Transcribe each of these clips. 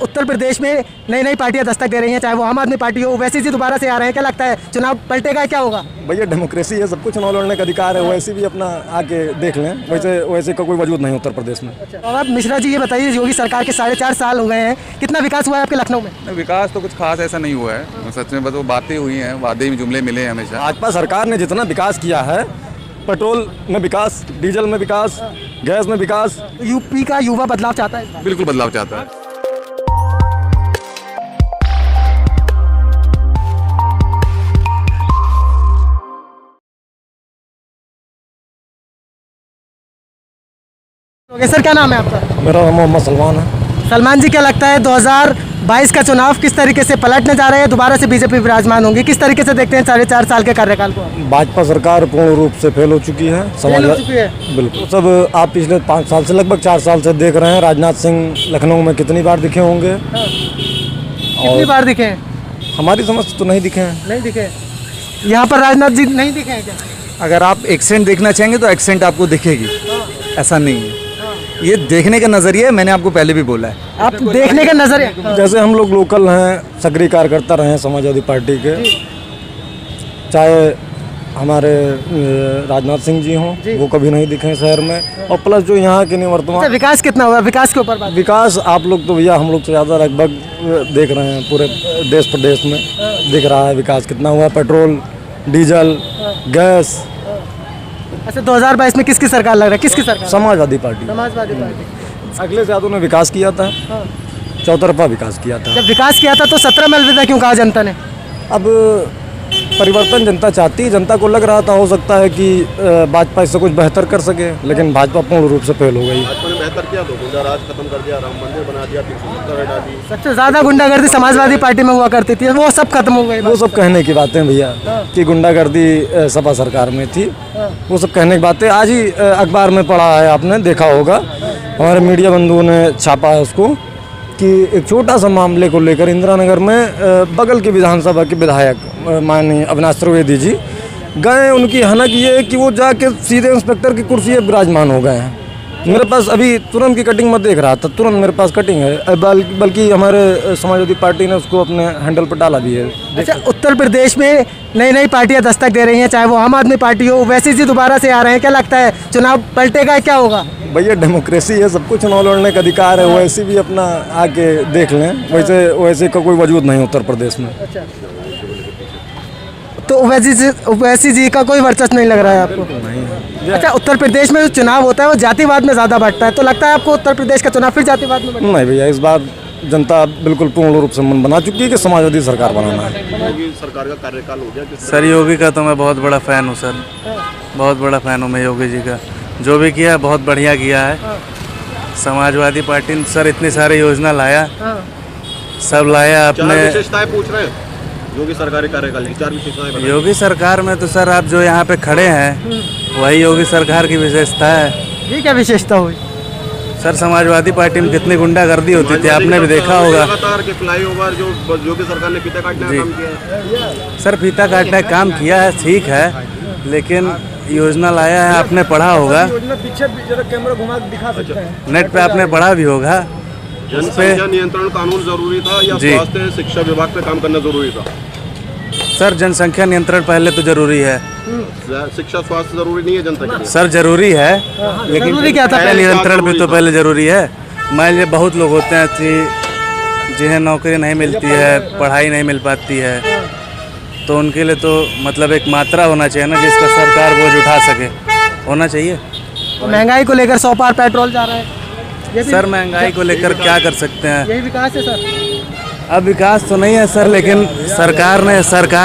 उत्तर प्रदेश में नई नई पार्टियां दस्तक दे रही हैं, चाहे वो आम आदमी पार्टी हो, ओवैसी जी दोबारा से आ रहे हैं। क्या लगता है चुनाव पलटेगा, क्या होगा? भैया डेमोक्रेसी है, सबको चुनाव लड़ने का अधिकार है, वैसे भी अपना आके देख लें। वैसे का कोई वजूद नहीं उत्तर प्रदेश में। और अब मिश्रा जी ये बताइए, योगी सरकार के 4.5 साल हो गए हैं, कितना विकास हुआ है आपके लखनऊ में? विकास तो कुछ खास ऐसा नहीं हुआ है सच में, बस वो बातें हुई हैं, वादे में जुमले मिले हैं हमेशा। भाजपा सरकार ने जितना विकास किया है, पेट्रोल में विकास, डीजल में विकास, गैस में विकास। यूपी का युवा बदलाव चाहता है? बिल्कुल बदलाव चाहता है। ओके सर, क्या नाम है आपका? मेरा नाम मोहम्मद सलमान है। सलमान जी, क्या लगता है 2022 का चुनाव किस तरीके से पलटने जा रहे हैं? दोबारा से बीजेपी विराजमान होंगी, किस तरीके से देखते हैं 4.5 साल के कार्यकाल को? भाजपा सरकार पूर्ण रूप से फेल हो चुकी है। फेल हो चुकी है? बिल्कुल। सब आप पिछले 5 साल से, लगभग 4 साल से देख रहे हैं, राजनाथ सिंह लखनऊ में कितनी बार दिखे होंगे? कितनी बार दिखे हैं? हमारी समझ तो नहीं दिखे हैं। नहीं दिखे। यहाँ पर राजनाथ जी नहीं दिखे हैं क्या? अगर आप एक्सेंट देखना चाहेंगे तो एक्सेंट आपको दिखेगी, ऐसा नहीं है। ये देखने का नज़रिया है, मैंने आपको पहले भी बोला है। आप देखने का नजरिया, जैसे हम लोग लोकल हैं, सक्रिय कार्यकर्ता रहे हैं समाजवादी पार्टी के, चाहे हमारे राजनाथ सिंह जी हों, वो कभी नहीं दिखे शहर में। और प्लस जो यहाँ के निवर्तमान विकास कितना हुआ, विकास के ऊपर बात। विकास आप लोग तो भैया, हम लोग से ज़्यादा लगभग देख रहे हैं, पूरे देश प्रदेश में दिख रहा है विकास कितना हुआ। Petrol, diesel, gas. अच्छा, 2022 में किसकी सरकार लग रहा है? किसकी सरकार? समाजवादी पार्टी। समाजवादी पार्टी। अखिलेश यादव ने विकास किया था, चौतरफा विकास किया था। जब विकास किया था तो 17 में अलविदा क्यों कहा जनता ने? अब परिवर्तन जनता चाहती है, जनता को लग रहा था हो सकता है कि भाजपा इससे कुछ बेहतर कर सके, लेकिन भाजपा पूर्ण रूप से फेल हो गई। भाजपा ने बेहतर किया तो गुंडा राज खत्म कर दिया, राम मंदिर बना दिया, 370 हटा दी। सबसे ज्यादा गुंडागर्दी समाजवादी पार्टी में हुआ करती थी, वो सब खत्म हो गई। वो सब कहने की बातें भैया, कि गुंडागर्दी सपा सरकार में थी, वो सब कहने की बातें। आज ही अखबार में पढ़ा है, आपने देखा होगा, हमारे मीडिया बंधुओं ने छापा है उसको, कि एक छोटा सा मामले को लेकर इंदिरा नगर में बगल की विधानसभा के विधायक माननीय अविनाश त्रिवेदी जी गए। उनकी हनक ये है कि वो जाके सीधे इंस्पेक्टर की कुर्सी पर विराजमान हो गए हैं। मेरे पास अभी तुरंत की कटिंग में देख रहा था, तुरंत मेरे पास कटिंग है, बल्कि हमारे समाजवादी पार्टी ने उसको अपने हैंडल पर डाला भी है। अच्छा, उत्तर प्रदेश में नई नई पार्टियां दस्तक दे रही हैं, चाहे वो आम आदमी पार्टी हो, ओवैसी जी दोबारा से आ रहे हैं। क्या लगता है चुनाव पलटेगा, क्या होगा? भैया डेमोक्रेसी है, सबको चुनाव लड़ने का अधिकार है, वैसे भी अपना आके देख लें। वैसे का कोई वजूद नहीं उत्तर प्रदेश में। तो ओवैसी जी का कोई वर्चस्व नहीं लग रहा है आपको? नहीं। अच्छा, उत्तर प्रदेश में जो चुनाव होता है वो जातिवाद में ज़्यादा बढ़ता है, तो लगता है आपको उत्तर प्रदेश का चुनाव फिर जातिवाद में बढ़ेगा? नहीं भैया, इस बार जनता बिल्कुल पूर्ण रूप से मन बना चुकी है कि समाजवादी सरकार बनाना है। योगी सरकार का कार्यकाल हो गया। सर योगी का तो मैं बहुत बड़ा फ़ैन हूँ सर, बहुत बड़ा फ़ैन हूँ मैं योगी जी का। जो भी किया है बहुत बढ़िया किया है। समाजवादी पार्टी ने सर इतनी सारी योजना लाया, सब लाया अपने। विशेषताएं पूछ रहे हैं योगी सरकारी कार्यकाल की, 4 विशेषताएं। योगी सरकार में तो सर आप जो यहाँ पे खड़े हैं वही योगी सरकार की विशेषता है। ये क्या विशेषता हुई? सर समाजवादी पार्टी में कितनी गुंडागर्दी होती थी, आपने भी देखा होगा। लगातार के फ्लाईओवर जो योगी सरकार ने फीता काटने का काम किया है। सर फीता काटने का काम किया है, ठीक है, लेकिन योजना लाया है, आपने पढ़ा होगा, पीछे कैमरा घुमा दिखा सकते हैं, नेट पे आपने पढ़ा भी होगा। जनसंख्या नियंत्रण कानून जरूरी था या स्वास्थ्य शिक्षा विभाग पे काम करना जरूरी था? सर जनसंख्या नियंत्रण पहले तो जरूरी है। शिक्षा स्वास्थ्य जरूरी नहीं है जनता के लिए? सर जरूरी है, लेकिन जरूरी क्या था? नियंत्रण भी तो पहले जरूरी है। मान लीजिए बहुत लोग होते हैं कि जिन्हें नौकरी नहीं मिलती है, पढ़ाई नहीं मिल पाती है, तो उनके लिए तो मतलब एक मात्रा होना चाहिए ना, जिसका सरकार बोझ उठा सके, होना चाहिए। तो महंगाई को लेकर 100 पार पेट्रोल जा रहा है। सर महंगाई को लेकर क्या कर सकते हैं? यही विकास है सर? अब विकास तो नहीं है सर, लेकिन सरकार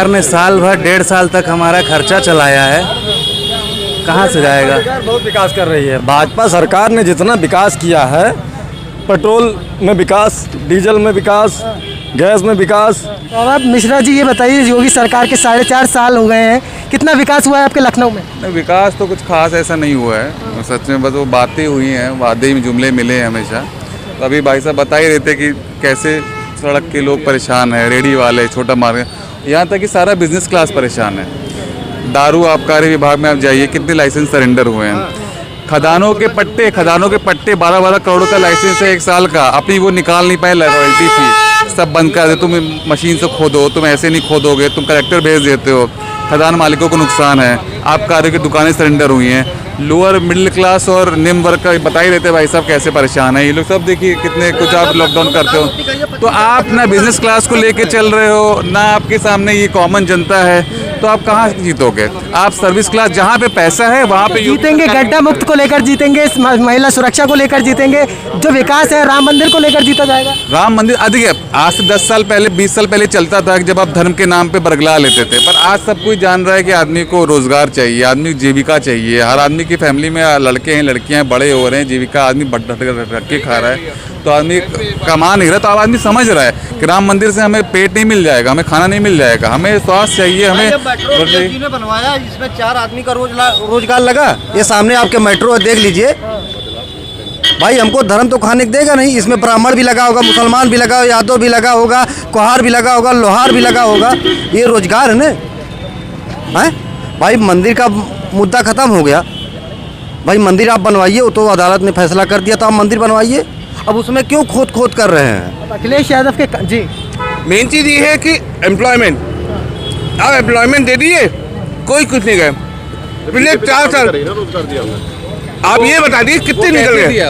ने साल भर 1.5 साल तक हमारा खर्चा चलाया है, कहाँ से जाएगा? बहुत विकास कर रही है भाजपा सरकार ने। जितना विकास किया है, पेट्रोल में विकास, डीजल में विकास, गैस में विकास। और अब मिश्रा जी ये बताइए, योगी सरकार के 4.5 साल हो गए हैं, कितना विकास हुआ है आपके लखनऊ में? विकास तो कुछ खास ऐसा नहीं हुआ है सच में, बस वो बातें हुई हैं, वादे में जुमले मिले हैं हमेशा। तो अभी भाई साहब बता ही रहे थे कि कैसे सड़क के लोग परेशान हैं, रेडी वाले, छोटा मार्केट, यहाँ तक कि सारा बिजनेस क्लास परेशान है। दारू आबकारी विभाग में आप जाइए, कितने लाइसेंस सरेंडर हुए हैं। खदानों के पट्टे 12-12 करोड़ का लाइसेंस है 1 साल का, अपनी वो निकाल नहीं पाए रॉयल्टी फी, सब बंद कर दे। तुम मशीन से खोदो, तुम ऐसे नहीं खोदोगे, तुम कलेक्टर भेज देते हो, खदान मालिकों को नुकसान है। आप कार्यों की दुकानें सरेंडर हुई हैं। लोअर मिडिल क्लास और निम्न वर्ग का बता ही रहते भाई साहब कैसे परेशान है ये लोग सब। देखिए कितने कुछ आप लॉकडाउन करते हो, तो आप ना बिजनेस क्लास को लेके चल रहे हो, ना आपके सामने ये कॉमन जनता है, तो आप कहाँ जीतोगे? आप सर्विस क्लास जहाँ पे पैसा है वहाँ पे जीतेंगे, गड्ढा मुक्त को लेकर जीतेंगे, महिला सुरक्षा को लेकर जीतेंगे, जो विकास है राम मंदिर को लेकर जीता जाएगा। राम मंदिर अधिक है। आज से 10 साल पहले 20 साल पहले चलता था कि जब आप धर्म के नाम पे बरगला लेते थे, पर आज सब कोई जान रहा है कि आदमी को रोजगार चाहिए, आदमी को जीविका चाहिए। हर आदमी की फैमिली में लड़के हैं, लड़कियां बड़े हो रहे हैं, जीविका आदमी रख के खा रहा है, तो आदमी कमा नहीं रहा, तो अब आदमी समझ रहा है कि राम मंदिर से हमें पेट नहीं मिल जाएगा, हमें खाना नहीं मिल जाएगा, हमें स्वास्थ्य चाहिए, हमें ने बनवाया जिसमें 4 आदमी का रोजगार लगा। ये सामने आपके मेट्रो देख लीजिए भाई, हमको धर्म तो खाने को देगा नहीं, इसमें ब्राह्मण भी लगा होगा, मुसलमान भी लगा होगा, यादव भी लगा होगा, कुहार भी लगा होगा, लोहार भी लगा होगा। ये रोजगार है ना। है भाई, मंदिर का मुद्दा खत्म हो गया भाई। मंदिर आप बनवाइए, वो तो अदालत ने फैसला कर दिया, तो आप मंदिर बनवाइए। अब उसमें क्यों खोद कर रहे हैं? अखिलेश यादव के जी मेन चीज़ ये है कि एम्प्लॉयमेंट, आप एम्प्लॉयमेंट दे दिए, कोई कुछ नहीं गए। पिछले 4 साल रोजगार दिया हमने। आप ये बता दिए कितने निकल गए? नहीं,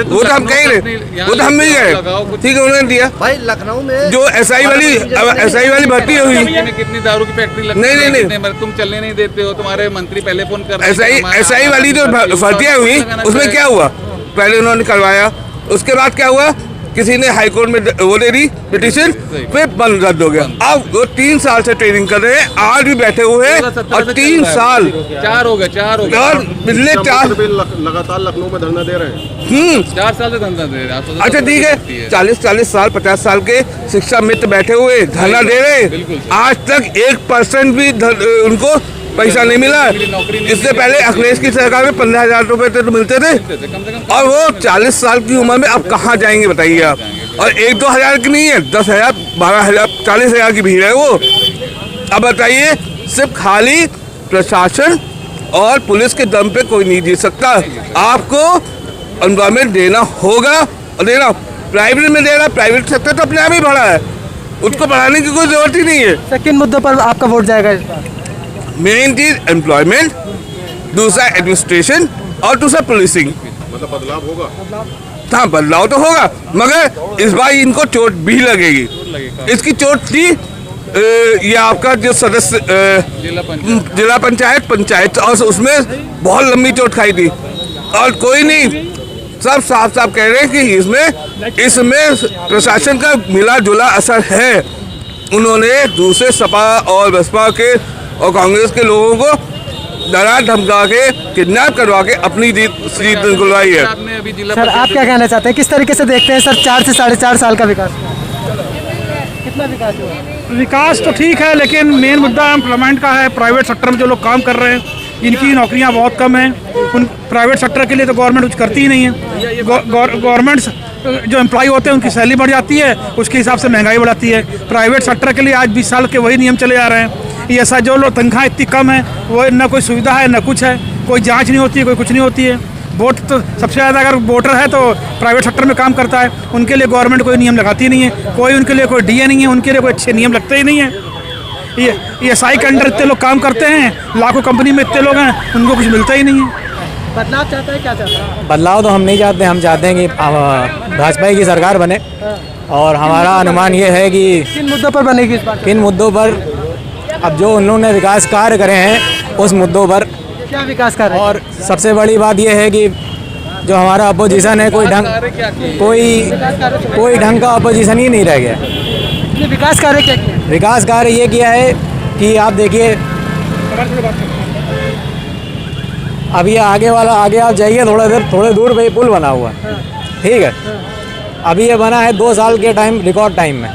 वो तो हम कहीं रहे, वो तो हम मिल गए, ठीक है, उन्होंने दिया। भाई लखनऊ में जो एसआई वाली भर्ती हुई, कितनी दारू की फैक्ट्री लगी? नहीं, तुम चलने नहीं देते हो, तुम्हारे मंत्री पहले फोन कर एसआई वाली जो भर्तियाँ हुई उसमें क्या हुआ? पहले उन्होंने करवाया, उसके बाद क्या हुआ? किसी ने हाई कोर्ट में वो दे दी पिटीशन, फिर बंद रद्द हो गया। अब वो 3 साल से ट्रेनिंग कर रहे हैं, आज भी बैठे हुए हैं, और 3 साल 4 हो गए और पिछले 4 लगातार लखनऊ में धरना दे रहे हैं। 4 साल से धंधा दे रहे हैं। अच्छा ठीक है, 40 साल 50 साल के शिक्षा मित्र बैठे हुए धरना दे रहे हैं, आज तक 1% भी उनको पैसा नहीं मिला। इससे पहले अखिलेश की सरकार में 15,000 रुपए तो मिलते थे, और वो 40 साल की उम्र में अब कहाँ जाएंगे बताइए आप? और 1-2 हज़ार की नहीं है, 10,000, 12,000, 40,000 की भीड़ है वो। अब बताइए, सिर्फ खाली प्रशासन और पुलिस के दम पे कोई नहीं जीत सकता। आपको एनवायरमेंट देना होगा, और देना प्राइवेट में दे रहा, प्राइवेट सेक्टर तो अपने आप ही बढ़ा है, उसको बढ़ाने की कोई जरूरत ही नहीं है। सर, किन मुद्दों पर आपका वोट जाएगा इस बार? मेन चीज एम्प्लॉयमेंट, दूसरा एडमिनिस्ट्रेशन, और दूसरा पुलिसिंग। मतलब बदलाव होगा। हाँ, बदलाव तो होगा, मगर इस बार इनको चोट भी लगेगी। इसकी चोट थी ये आपका जो सदस्य जिला पंचायत, और उसमें बहुत लंबी चोट खाई थी, और कोई नहीं, सब साफ कह रहे हैं कि इसमें प्रशासन का मिला जुला असर है। उन्होंने दूसरे सपा और बसपा के और कांग्रेस के लोगों को डरा धमका के, किडनैप करवा के अपनी सीट दिलवाई है। सर, आप क्या कहना चाहते हैं, किस तरीके से देखते हैं सर 4 से 4.5 साल का विकास? कितना विकास हुआ? विकास तो ठीक है, लेकिन मेन मुद्दा एम्प्लॉयमेंट का है। प्राइवेट सेक्टर में जो लोग काम कर रहे हैं, इनकी नौकरियां बहुत कम हैं। उन प्राइवेट सेक्टर के लिए तो गवर्नमेंट कुछ करती ही नहीं है। गवर्नमेंट जो एम्प्लॉय होते हैं उनकी सैलरी बढ़ जाती है, उसके हिसाब से महंगाई बढ़ाती है। प्राइवेट सेक्टर के लिए आज 20 साल के वही नियम चले आ रहे हैं। ये ऐसा जो लोग तनख्वाह इतनी कम है, वो ना कोई सुविधा है ना कुछ है, कोई जांच नहीं होती है, कोई कुछ नहीं होती है। वोट तो सबसे ज़्यादा अगर वोटर है तो प्राइवेट सेक्टर में काम करता है, उनके लिए गवर्नमेंट कोई नियम लगाती नहीं है, कोई उनके लिए कोई डीए नहीं है, उनके लिए कोई अच्छे नियम लगते ही नहीं है। ये एसआई के अंडर इतने लोग काम करते हैं, लाखों कंपनी में इतने लोग हैं, उनको कुछ मिलता ही नहीं है। बदलाव चाहते हैं? क्या चाहते हैं? बदलाव तो हम नहीं चाहते, हम चाहते हैं कि भाजपा की सरकार बने, और हमारा अनुमान ये है कि किन मुद्दों पर बनेगी इस बार? किन मुद्दों पर, अब जो उन्होंने विकास कार्य करे हैं उस मुद्दों पर। क्या विकास कर रहे हैं? और सबसे बड़ी बात यह है कि जो हमारा अपोजिशन है, कोई ढंग का अपोजिशन ही नहीं रह गया। ये विकास कार्य क्या किया? विकास कार्य ये किया है कि आप देखिए, अब ये आगे आप जाइए थोड़े दूर पे पुल बना हुआ है, ठीक है। अभी ये बना है 2 साल के रिकॉर्ड टाइम में।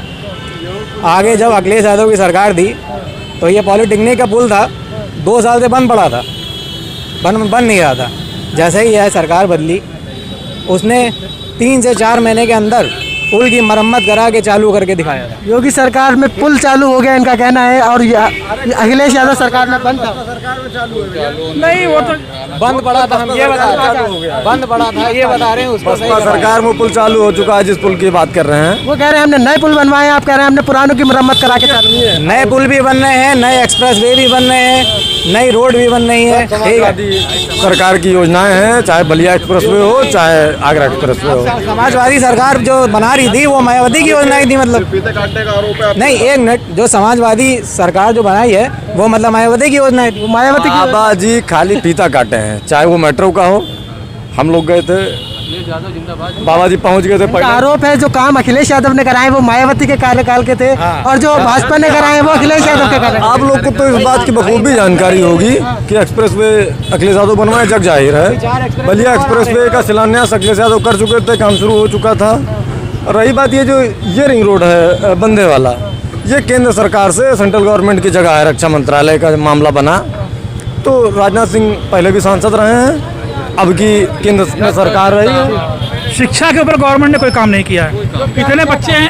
आगे जब अखिलेश यादव की सरकार थी तो ये पॉलिटेक्निक का पुल था, 2 साल से बंद पड़ा था, बन नहीं रहा था। जैसे ही यह सरकार बदली, उसने 3 से 4 महीने के अंदर पुल की मरम्मत करा के चालू करके दिखाया था। योगी सरकार में पुल चालू हो गया इनका कहना है, और अखिलेश यादव सरकार में बंद था। नहीं वो तो बंद पड़ा था, हम ये बता रहे हैं, बंद पड़ा था ये बता रहे हैं, उसको सही करवाया। सरकार में पुल चालू हो चुका है, जिस पुल की बात कर रहे हैं। वो कह रहे हैं हमने नए पुल बनवाए, आप कह रहे हैं हमने पुरानों की मरम्मत करा के चालू किए। नए पुल भी बन रहे हैं, नए एक्सप्रेस वे भी बन रहे हैं, नई रोड भी बन रही है, ठीक है। सरकार की योजनाएं हैं, चाहे बलिया एक्सप्रेस वे हो चाहे आगरा एक्सप्रेस वे हो। समाजवादी सरकार जो बना रही थी वो मायावती की योजनाएं थी, मतलब फीते काटने का आरोप है। नहीं, एक मिनट, जो समाजवादी सरकार जो बनाई है वो मतलब मायावती की योजनाएं थी। मायावती की बाबा जी खाली फीता काटे हैं, चाहे वो मेट्रो का हो। हम लोग गए थे, बाबा जी पहुंच गए थे का आरोप है जो काम अखिलेश यादव ने कराए वो मायावती के कार्यकाल के थे, और जो भाजपा ने कराए वो अखिलेश यादव के कराए। आप लोग को तो इस बात की बखूबी जानकारी होगी कि एक्सप्रेस वे अखिलेश यादव बनवाए, जग जाहिर है। बलिया एक्सप्रेस वे का शिलान्यास अखिलेश यादव कर चुके थे, काम शुरू हो चुका था। रही बात ये जो ये रिंग रोड है बंदे वाला, ये केंद्र सरकार से सेंट्रल गवर्नमेंट की जगह है, रक्षा मंत्रालय का मामला बना। तो राजनाथ सिंह पहले भी सांसद रहे हैं, अब की केंद्र में सरकार रही है। शिक्षा के ऊपर गवर्नमेंट ने कोई काम नहीं किया है। इतने बच्चे हैं,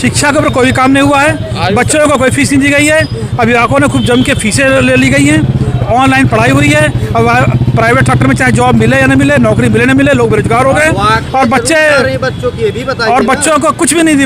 शिक्षा के ऊपर कोई काम नहीं हुआ है। बच्चों को कोई फीस नहीं दी गई है। अभिभावकों ने खूब जम के फीसें ले ली गई हैं। ऑनलाइन पढ़ाई हुई है। अब प्राइवेट सेक्टर में चाहे जॉब मिले या न मिले, नौकरी मिले न मिले, लोग बेरोजगार हो गए। और बच्चों को कुछ भी नहीं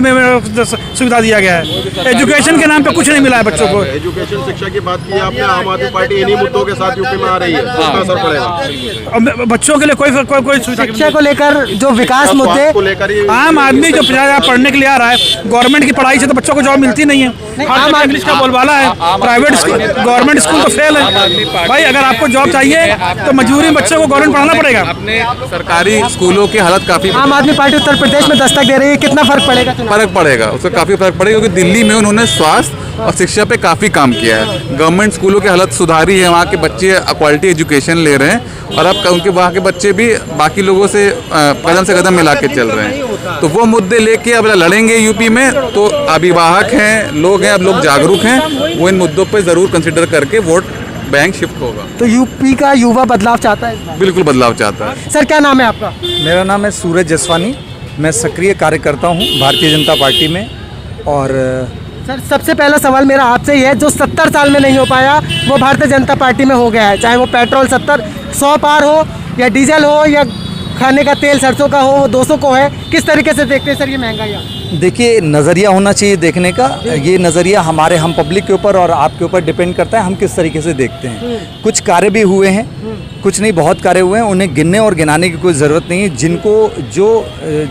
सुविधा दिया गया है। एजुकेशन के नाम पे कुछ नहीं मिला है बच्चों को। एजुकेशन शिक्षा की बात की आपने, आम आदमी पार्टी इन्हीं मुद्दों के साथ यूपी में आ रही है, उसका असर पड़ेगा। बच्चों के लिए कोई सुविधा शिक्षा को लेकर जो विकास मुद्दे को लेकर ही आम आदमी जो पढ़ने के लिए आ रहा है, गवर्नमेंट की पढ़ाई से तो बच्चों को जॉब मिलती नहीं है। आम इंग्लिश का बोलबाला है, प्राइवेट स्कूल गवर्नमेंट स्कूल तो फेल है। भाई अगर आपको जॉब चाहिए तो मजबूरी में बच्चों को गवर्नमेंट पढ़ाना पड़ेगा। अपने सरकारी स्कूलों की हालत काफी आम आदमी पार्टी उत्तर प्रदेश में दस्तक दे रही है, कितना फर्क पड़ेगा? फर्क पड़ेगा, उससे काफी फर्क पड़ेगा, क्योंकि दिल्ली में उन्होंने स्वास्थ्य और शिक्षा पे काफी काम किया है। गवर्नमेंट स्कूलों की हालत सुधारी है, वहाँ के बच्चे क्वालिटी एजुकेशन ले रहे हैं, और अब उनके वहाँ के बच्चे भी बाकी लोगों से कदम से कदम मिला के चल रहे हैं। तो वो मुद्दे लेके अब लड़ेंगे यूपी में। तो अभिभावक हैं, लोग हैं, अब लोग जागरूक हैं, वो इन मुद्दों पर जरूर कंसिडर करके वोट बैंक शिफ्ट होगा। तो यूपी का युवा बदलाव चाहता है? बिल्कुल बदलाव चाहता है। सर क्या नाम है आपका? मेरा नाम है सूरज जसवानी, मैं सक्रिय कार्यकर्ता हूँ भारतीय जनता पार्टी में। और सर सबसे पहला सवाल मेरा आपसे ही है, जो 70 साल में नहीं हो पाया वो भारतीय जनता पार्टी में हो गया है, चाहे वो पेट्रोल 100 पार हो या डीजल हो या खाने का तेल सरसों का हो वो 200 को है। किस तरीके से देखते हैं सर ये महंगाई? देखिए, नज़रिया होना चाहिए देखने का। ये नज़रिया हमारे हम पब्लिक के ऊपर और आपके ऊपर डिपेंड करता है, हम किस तरीके से देखते हैं। कुछ कार्य भी हुए हैं, कुछ नहीं, बहुत कार्य हुए हैं, उन्हें गिनने और गिनाने की कोई ज़रूरत नहीं है।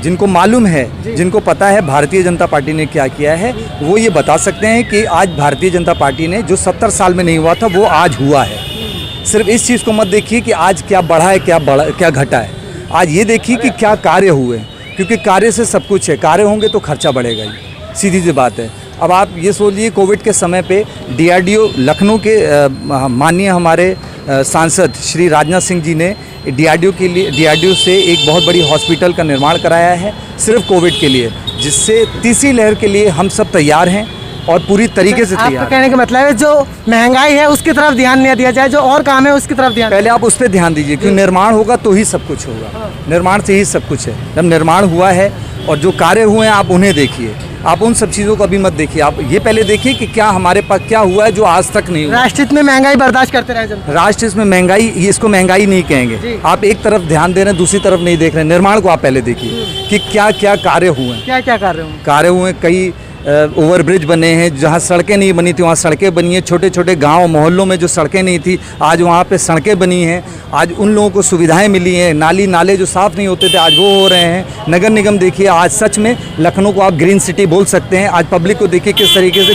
जिनको मालूम है, जिनको पता है भारतीय जनता पार्टी ने क्या किया है, वो ये बता सकते हैं कि आज भारतीय जनता पार्टी ने जो 70 साल में नहीं हुआ था वो आज हुआ है। सिर्फ इस चीज़ को मत देखिए कि आज क्या बढ़ा है, क्या घटा है। आज ये देखिए कि क्या कार्य हुए, क्योंकि कार्य से सब कुछ है। कार्य होंगे तो खर्चा बढ़ेगा ही, सीधी सी बात है। अब आप ये सोच लीजिए, कोविड के समय पे DRDO लखनऊ के माननीय हमारे सांसद श्री राजनाथ सिंह जी ने DRDO से एक बहुत बड़ी हॉस्पिटल का निर्माण कराया है सिर्फ कोविड के लिए, जिससे तीसरी लहर के लिए हम सब तैयार हैं और पूरी तरीके से तैयार। आपका कहने का मतलब है जो महंगाई है उसकी तरफ ध्यान नहीं दिया जाए, जो और काम है उसकी तरफ ध्यान। पहले आप उस पर ध्यान दीजिए, क्योंकि निर्माण होगा तो ही सब कुछ होगा। निर्माण से ही सब कुछ है। जब निर्माण हुआ है और जो कार्य हुए हैं आप उन्हें देखिए, आप उन सब चीज़ों को अभी मत देखिए। आप ये पहले देखिए कि क्या हमारे पास क्या हुआ है जो आज तक नहीं हुआ। राष्ट्रहित में महंगाई बर्दाश्त करते रहे जनता। राष्ट्रहित में महंगाई, इसको महंगाई नहीं कहेंगे। आप एक तरफ ध्यान दे रहे हैं, दूसरी तरफ नहीं देख रहे हैं। निर्माण को आप पहले देखिए कि क्या क्या कार्य हुए हैं। क्या क्या कार्य हुए? कई ओवरब्रिज बने हैं, जहाँ सड़कें नहीं बनी थी वहाँ सड़कें बनी हैं। छोटे छोटे गांव मोहल्लों में जो सड़कें नहीं थी आज वहाँ पे सड़कें बनी हैं। आज उन लोगों को सुविधाएं मिली हैं। नाले जो साफ़ नहीं होते थे आज वो हो रहे हैं। नगर निगम देखिए, आज सच में लखनऊ को आप ग्रीन सिटी बोल सकते हैं। आज पब्लिक को देखिए किस तरीके से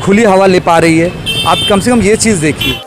खुली हवा ले पा रही है। आप कम से कम ये चीज़ देखिए।